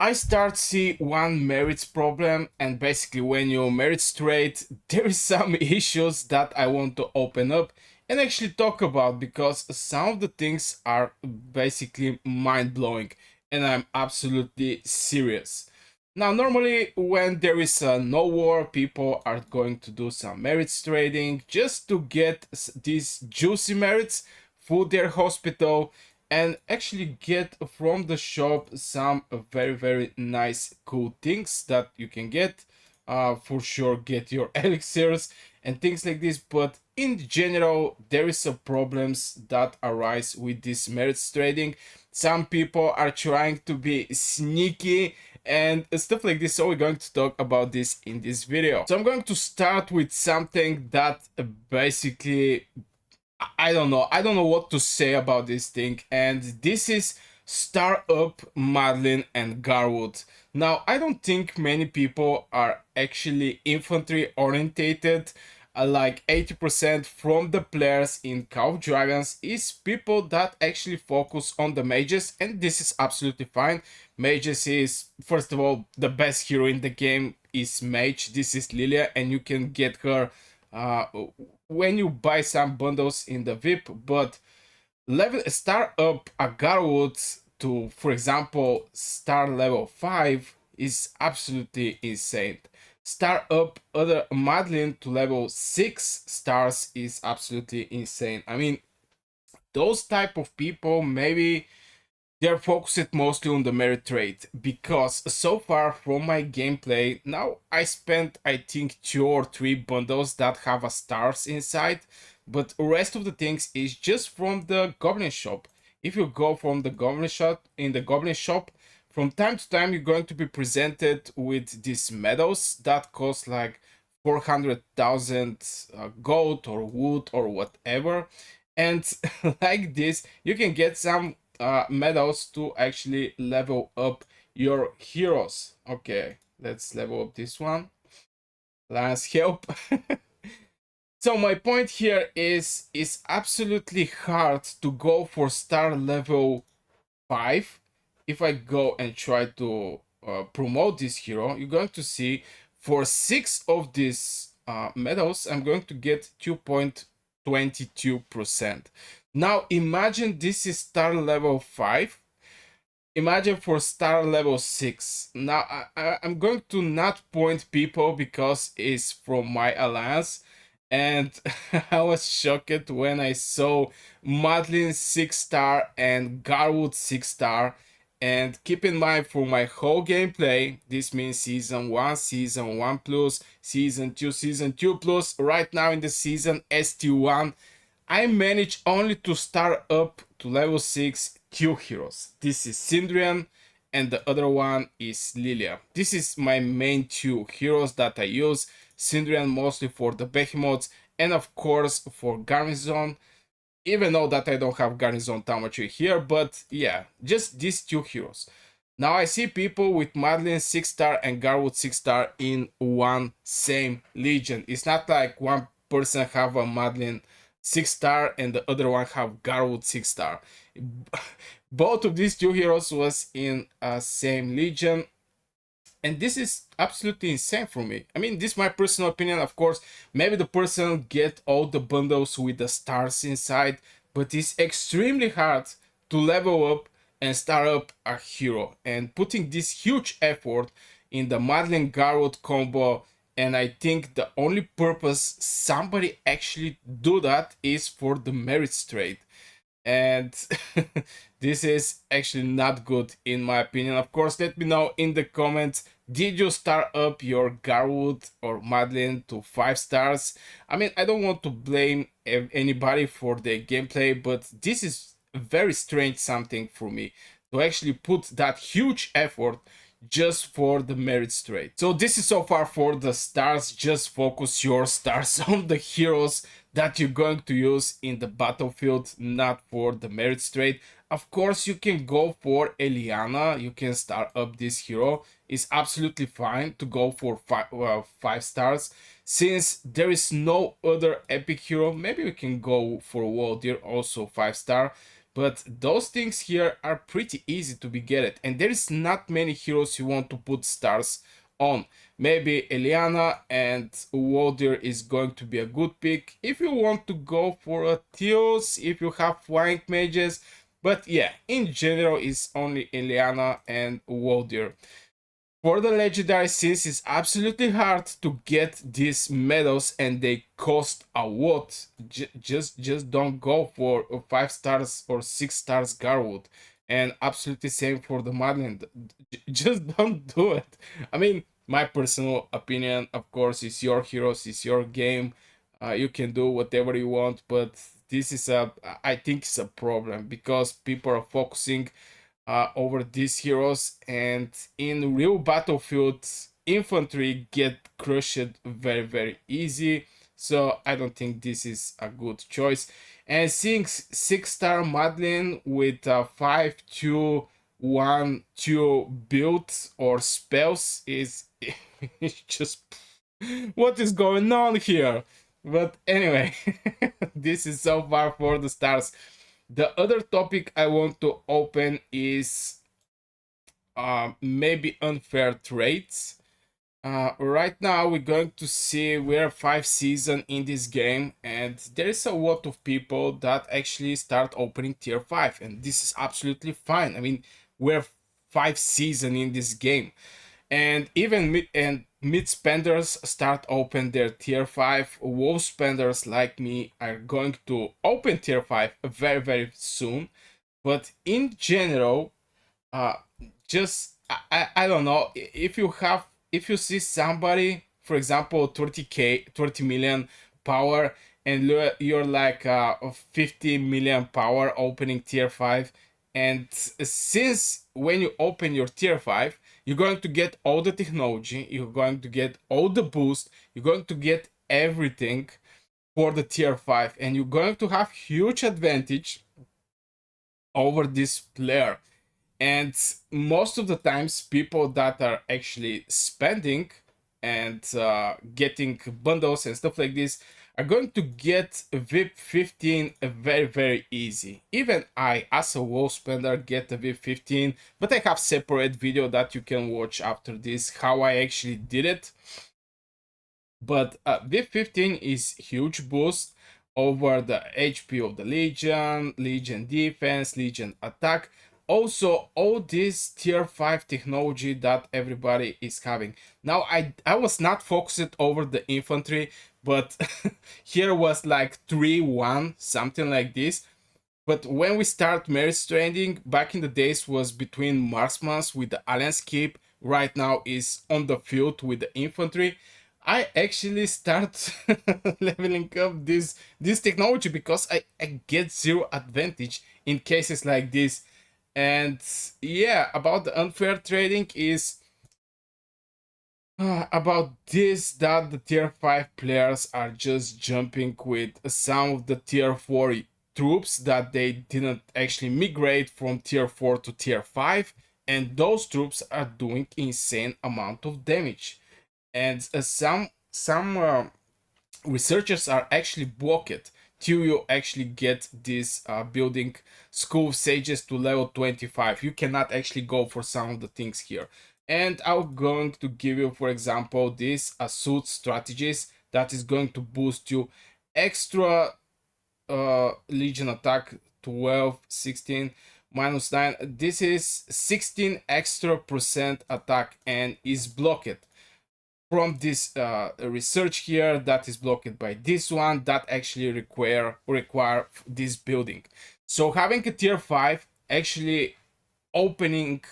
I start see one merits problem, and basically when you merit straight, there is some issues that I want to open up and actually talk about, because some of the things are basically mind-blowing and I'm absolutely serious. Now, normally when there is no war, people are going to do some merits trading just to get these juicy merits for their hospital and actually get from the shop some very nice cool things that you can get. For sure get your elixirs and things like this, but in general there is some problems that arise with this merits trading. Some people are trying to be sneaky and stuff like this, so we're going to talk about this in this video. So I'm going to start with something that basically I don't know what to say about this thing, and this is Star Up, Madeline, and Garwood. Now, I don't think many people are actually infantry orientated. Like 80% from the players in Call of Dragons is people that actually focus on the mages, and this is absolutely fine. Mages is, first of all, the best hero in the game is Mage. This is Lilia, and you can get her uh, when you buy some bundles in the VIP, but level star up a Garwood to, for example, star level 5 is absolutely insane. Star up other Madeline to level 6 stars is absolutely insane. I mean, those type of people, maybe they're focused mostly on the merit trade, because so far from my gameplay, now I spent I think 2 or 3 bundles that have a stars inside, but the rest of the things is just from the goblin shop. If you go from the goblin shop, in the goblin shop, from time to time you're going to be presented with these medals that cost like 400,000 gold or wood or whatever, and like this you can get some medals to actually level up your heroes. Okay, let's level up this one. Lance help. So my point here is it's absolutely hard to go for star level 5. If I go and try to promote this hero, you're going to see for 6 of these medals I'm going to get 2.22%. Now imagine this is star level 5. Imagine for star level 6. Now I'm going to not point people because it's from my alliance, and I was shocked when I saw Madeline 6 star and Garwood 6 star. And keep in mind, for my whole gameplay, this means season 1, season 1 plus, season 2, season 2 plus. Right now in the season ST1, I managed only to start up to level 6 2 heroes. This is Syndrian and the other one is Lilia. This is my main 2 heroes that I use. Syndrian mostly for the Behemoths and of course for Garrison. Even though that I don't have Garrison Tamachi here, but yeah, just these 2 heroes. Now I see people with Madeline 6 star and Garwood 6 star in one same legion. It's not like one person have a Madeline 6 star and the other one have Garwood 6 star. Both of these 2 heroes was in a same legion, and this is absolutely insane for me. I mean, this is my personal opinion, of course. Maybe the person get all the bundles with the stars inside, but it's extremely hard to level up and start up a hero. And putting this huge effort in the Madeline Garwood combo, and I think the only purpose somebody actually do that is for the merit trade, and this is actually not good in my opinion. Of course, let me know in the comments, did you start up your Garwood or Madeline to 5 stars? I mean, I don't want to blame anybody for their gameplay, but this is very strange something for me to actually put that huge effort just for the merit trade. So this is so far for the stars. Just focus your stars on the heroes that you're going to use in the battlefield, not for the merit trade. Of course, you can go for Eliana. You can start up this hero. It's absolutely fine to go for 5 stars. Since there is no other epic hero, maybe we can go for Waldir, also 5 star. but those things here are pretty easy to be get, and there is not many heroes you want to put stars on. Maybe Eliana and Waldir is going to be a good pick if you want to go for a Theos, if you have flying mages. But yeah, in general, it's only Eliana and Waldir. For the legendary, since it's absolutely hard to get these medals and they cost a lot, just don't go for 5 stars or 6 stars Garwood. And absolutely same for the Madland. Just don't do it. I mean, my personal opinion, of course, is your heroes, is your game. You can do whatever you want, but this is I think it's a problem because people are focusing over these heroes, and in real battlefields infantry get crushed very easy, so I don't think this is a good choice. And seeing 6 star Madeline with 5-2-1-2 builds or spells is just what is going on here. But anyway, this is so far for the stars. The other topic I want to open is maybe unfair trades. Right now we're going to see we're 5 season in this game, and there is a lot of people that actually start opening tier 5, and this is absolutely fine. I mean, we're 5 season in this game, and even mid spenders start open their tier 5. Low spenders like me are going to open tier 5 very soon. But in general, uh just I don't know, if you see somebody, for example, 30k 30 million power, and you're like 50 million power opening tier 5, and since when you open your tier 5, you're going to get all the technology, you're going to get all the boost, you're going to get everything for the tier 5, and you're going to have huge advantage over this player. And most of the times people that are actually spending and getting bundles and stuff like this are going to get VIP 15 very easy. Even I, as a wall spender, get a VIP 15, but I have separate video that you can watch after this how I actually did it. But VIP 15 is huge boost over the HP of the Legion, Legion defense, Legion attack. Also, all this tier 5 technology that everybody is having. Now, I was not focused over the infantry, but here was like 3-1, something like this. But when we start merit training, back in the days was between marksmans with the alliance keep. Right now is on the field with the infantry. I actually start leveling up this technology because I get zero advantage in cases like this. And yeah, about the unfair trading is about this, that the tier 5 players are just jumping with some of the tier 4 troops that they didn't actually migrate from tier 4 to tier 5, and those troops are doing insane amount of damage. And some researchers are actually blocked till you actually get this building school sages to level 25. You cannot actually go for some of the things here, and I'm going to give you, for example, this suit strategies that is going to boost you extra legion attack 12 16 minus 9. This is 16 extra percent attack and is blocked from this research here, that is blocked by this one that actually require this building. So having a tier 5 actually opening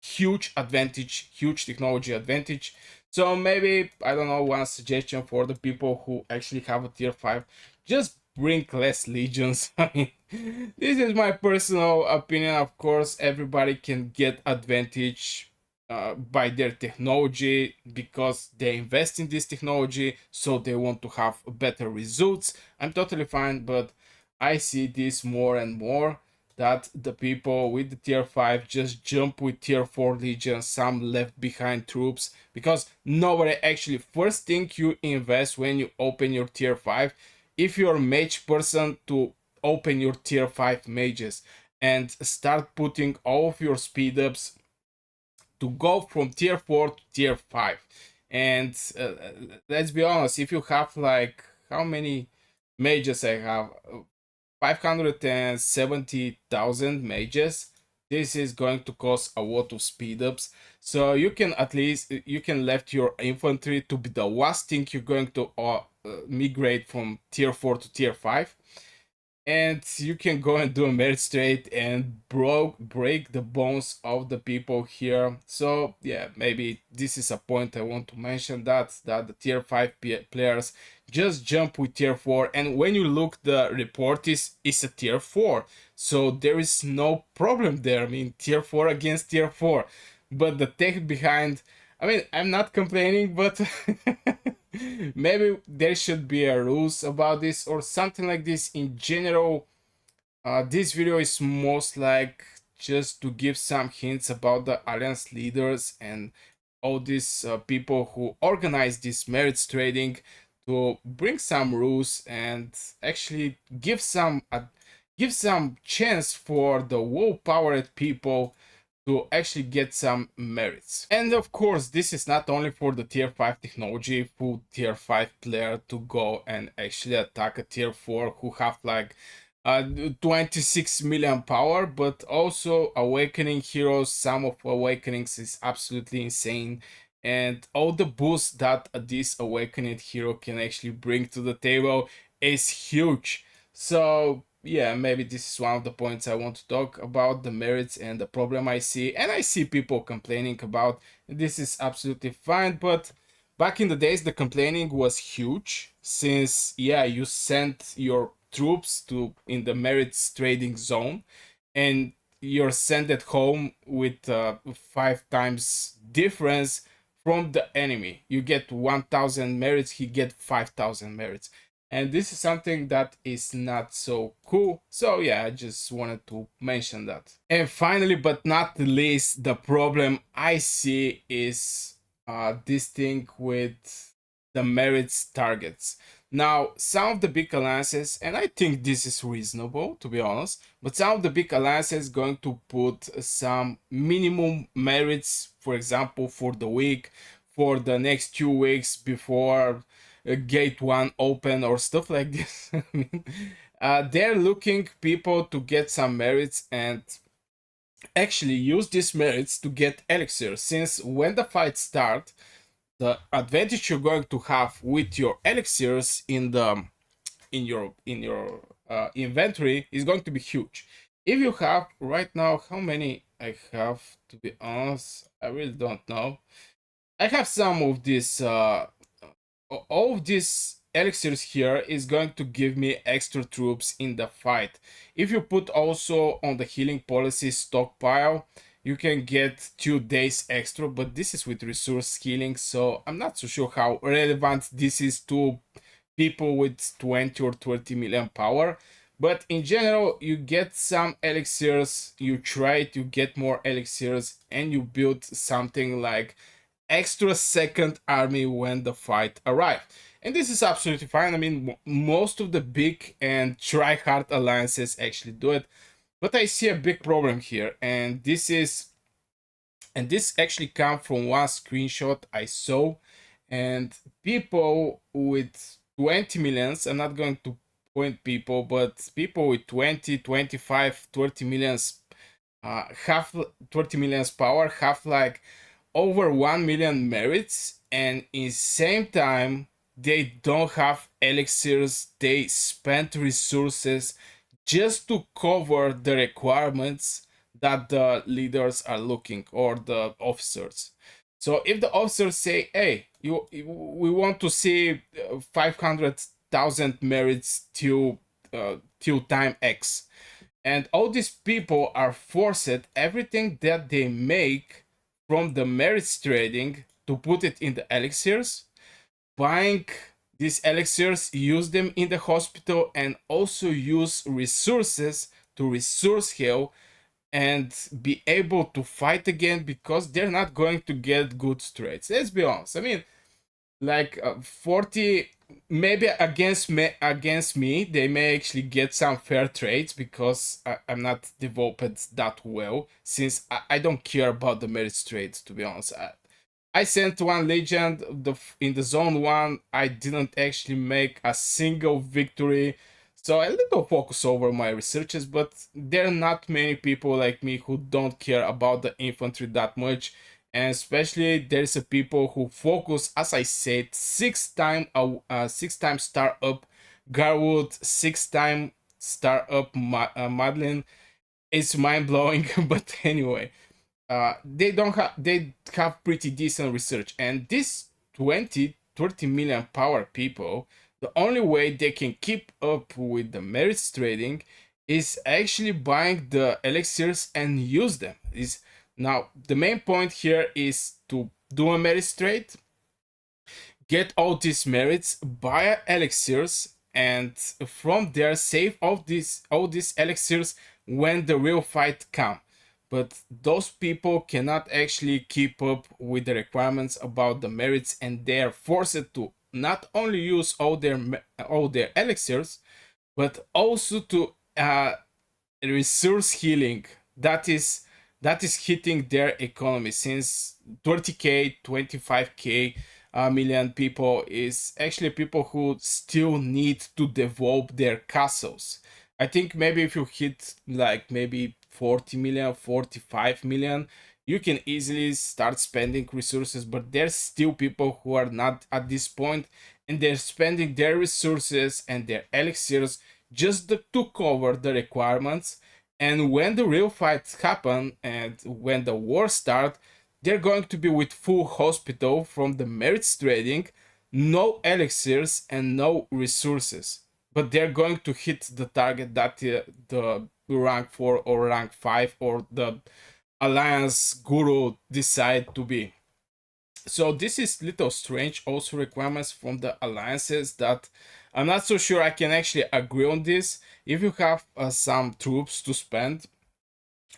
huge advantage, huge technology advantage. So maybe, I don't know, one suggestion for the people who actually have a tier 5, just bring less legions. I mean, this is my personal opinion. Of course, everybody can get advantage by their technology because they invest in this technology, so they want to have better results. I'm totally fine, but I see this more and more, that the people with the tier 5 just jump with tier 4 legions, some left behind troops, because nobody actually, first thing you invest when you open your tier 5, if you're a mage person, to open your tier 5 mages and start putting all of your speed ups to go from tier 4 to tier 5. And let's be honest, if you have like how many mages I have, 570,000 mages, this is going to cost a lot of speed ups. So you can at least you can left your infantry to be the last thing you're going to migrate from tier 4 to tier 5, and you can go and do a merit straight and break the bones of the people here. So yeah, maybe this is a point I want to mention, that the tier 5 players just jump with tier 4, and when you look, the report is a tier 4, so there is no problem there. I mean, tier 4 against tier 4, but the tech behind, I mean, I'm not complaining, but maybe there should be a rules about this or something like this in general. This video is most like just to give some hints about the alliance leaders and all these people who organize this merits trading, to bring some rules and actually give some chance for the low powered people to actually get some merits. And of course, this is not only for the tier 5 technology, full tier 5 player to go and actually attack a tier 4 who have like 26 million power, but also awakening heroes. Some of awakenings is absolutely insane, and all the boosts that this awakened hero can actually bring to the table is huge. So yeah, maybe this is one of the points I want to talk about, the merits and the problem I see. And I see people complaining about this is absolutely fine, but back in the days the complaining was huge, since yeah, you sent your troops to in the merits trading zone, and you're sent at home with 5 times difference from the enemy. You get 1000 merits, he get 5000 merits, and this is something that is not so cool. So yeah, I just wanted to mention that. And finally, but not the least, the problem I see is this thing with the merits targets. Now, some of the big alliances, and I think this is reasonable to be honest, but some of the big alliances going to put some minimum merits, for example, for the week, for the next 2 weeks before gate 1 open or stuff like this. I mean, they're looking people to get some merits and actually use these merits to get elixirs, since when the fight starts, the advantage you're going to have with your elixirs in your inventory is going to be huge. If you have right now, how many I have, to be honest, I really don't know. I have some of these all of these elixirs here is going to give me extra troops in the fight. If you put also on the healing policy stockpile, you can get 2 days extra, but this is with resource healing, so I'm not so sure how relevant this is to people with 20 or 30 million power. But in general, you get some elixirs, you try to get more elixirs, and you build something like extra second army when the fight arrives. And this is absolutely fine. I mean, most of the big and try-hard alliances actually do it. But I see a big problem here, and this actually comes from one screenshot I saw, and people with 20 millions, I'm not going to point people, but people with 20, 25, 30 millions, have 30 millions power, have like over 1 million merits, and in same time they don't have elixirs. They spent resources just to cover the requirements that the leaders are looking, or the officers. So if the officers say, hey, we want to see 500,000 merits till time X, and all these people are forced everything that they make from the merits trading to put it in the elixirs, buying these elixirs, use them in the hospital, and also use resources to resource heal and be able to fight again, because they're not going to get good trades. Let's be honest. I mean, like 40, maybe against me they may actually get some fair trades because I'm not developed that well, since I don't care about the merit trades, to be honest. I sent one legend in the zone one. I didn't actually make a single victory, so a little focus over my researches. But there are not many people like me who don't care about the infantry that much, and especially there's a people who focus, as I said, 6 time star up Garwood, 6 time star up Madeline. It's mind blowing, but anyway, they have pretty decent research, and these 20-30 million power people, the only way they can keep up with the merits trading is actually buying the elixirs and use them. Is now the main point here is to do a merits trade, get all these merits, buy elixirs, and from there save all these elixirs when the real fight come. But those people cannot actually keep up with the requirements about the merits, and they are forced to not only use all their elixirs, but also to resource healing. That is hitting their economy, since 30k 25k million people is actually people who still need to develop their castles. I think maybe if you hit like maybe 40 million 45 million, you can easily start spending resources, but there's still people who are not at this point, and they're spending their resources and their elixirs just to cover the requirements. And when the real fights happen and when the war starts, they're going to be with full hospital from the merits trading, no elixirs and no resources. But they're going to hit the target that the rank 4 or rank 5 or the alliance guru decide to be. So this is little strange, also requirements from the alliances that I'm not so sure I can actually agree on this. If you have some troops to spend,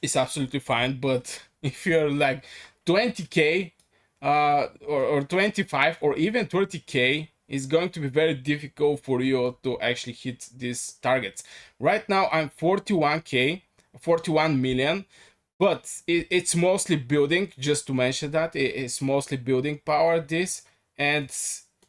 it's absolutely fine, but if you're like 20k or 25 or even 30k, it's going to be very difficult for you to actually hit these targets. Right now I'm 41k, 41 million, but it's mostly building. Just to mention that it's mostly building power, this. And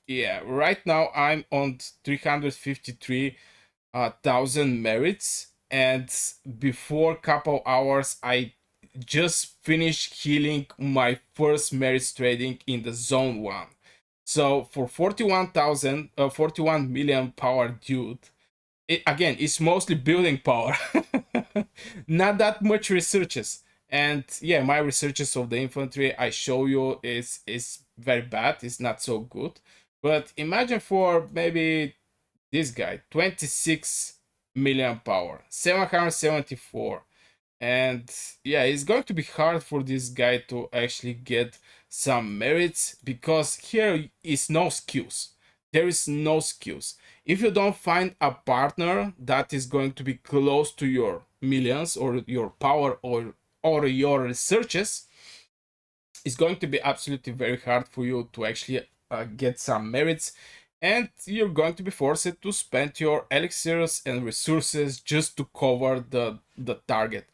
yeah, right now I'm on 353,000 merits, and before couple hours I just finished healing my first merits trading in the zone 1. So for 41 million power, dude, again, it's mostly building power. Not that much researches. And yeah, my researches of the infantry I show you is very bad. It's not so good. But imagine for maybe this guy, 26 million power, 774. And yeah, it's going to be hard for this guy to actually get some merits, because here is no skills. There is no skills. If you don't find a partner that is going to be close to your millions or your power or your researches, it's going to be absolutely very hard for you to actually get some merits, and you're going to be forced to spend your elixirs and resources just to cover the target.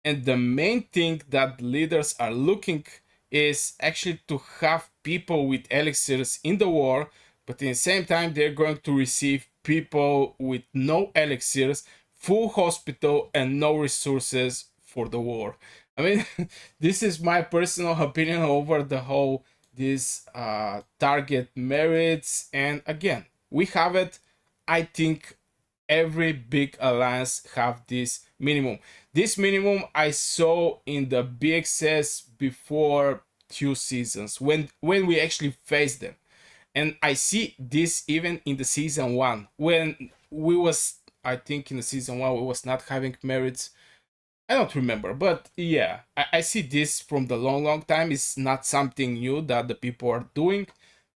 And the main thing that leaders are looking is actually to have people with elixirs in the war, but in the same time they're going to receive people with no elixirs, full hospital, and no resources for the war. I mean, this is my personal opinion over the whole this target merits. And again, we have it. I think every big alliance have this minimum. This minimum I saw in the BXS before 2 seasons, when we actually faced them, and I see this even in the season 1 when we was, I think in the season 1 we was not having merits. I don't remember, but yeah, I see this from the long time. It's not something new that the people are doing,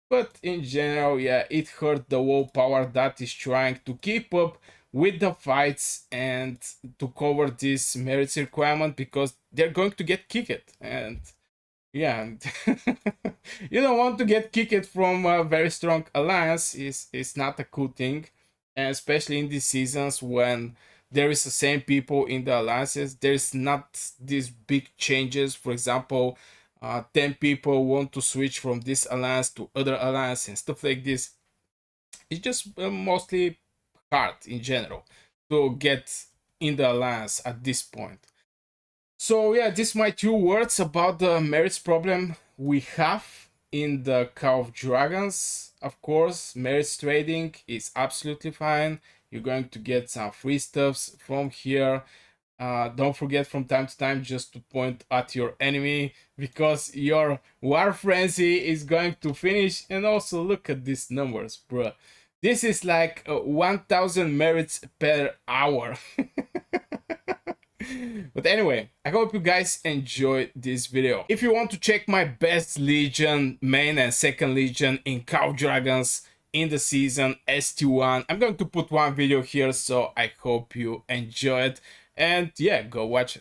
but in general, yeah, it hurt the whole power that is trying to keep up with the fights and to cover this merits requirement, because they're going to get kicked. And yeah, You don't want to get kicked from a very strong alliance. Is not a cool thing, and especially in these seasons when there is the same people in the alliances. There's not these big changes. For example, 10 people want to switch from this alliance to other alliance and stuff like this. It's just mostly hard in general to get in the alliance at this point. So yeah, this my two words about the merits problem we have in the Call of Dragons. Of course, merits trading is absolutely fine. You're going to get some free stuffs from here. Don't forget from time to time just to point at your enemy because your war frenzy is going to finish. And also look at these numbers, bro. This is like 1000 merits per hour. But anyway, I hope you guys enjoyed this video. If you want to check my best legion, main and second legion in Cow Dragons in the season ST1, I'm going to put one video here, so I hope you enjoy it. And yeah, go watch it.